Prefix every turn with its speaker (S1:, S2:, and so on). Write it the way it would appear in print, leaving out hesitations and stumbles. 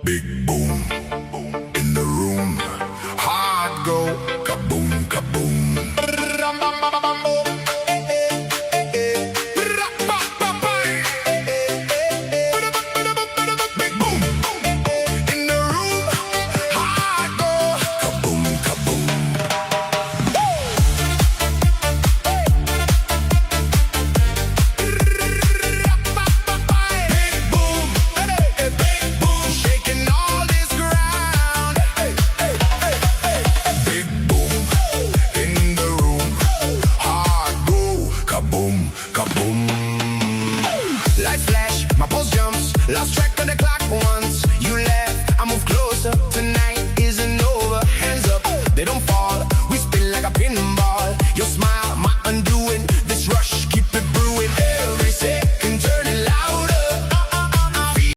S1: Big boom in the room. Hard go, kaboom, kaboom. Big boom in the room. Hard go, kaboom, kaboom. Big boom, big boom, shaking all this ground. Big boom in the room. Hard go, kaboom, kaboom. Lights flash, my pulse jumps. Lost track of the clock once. You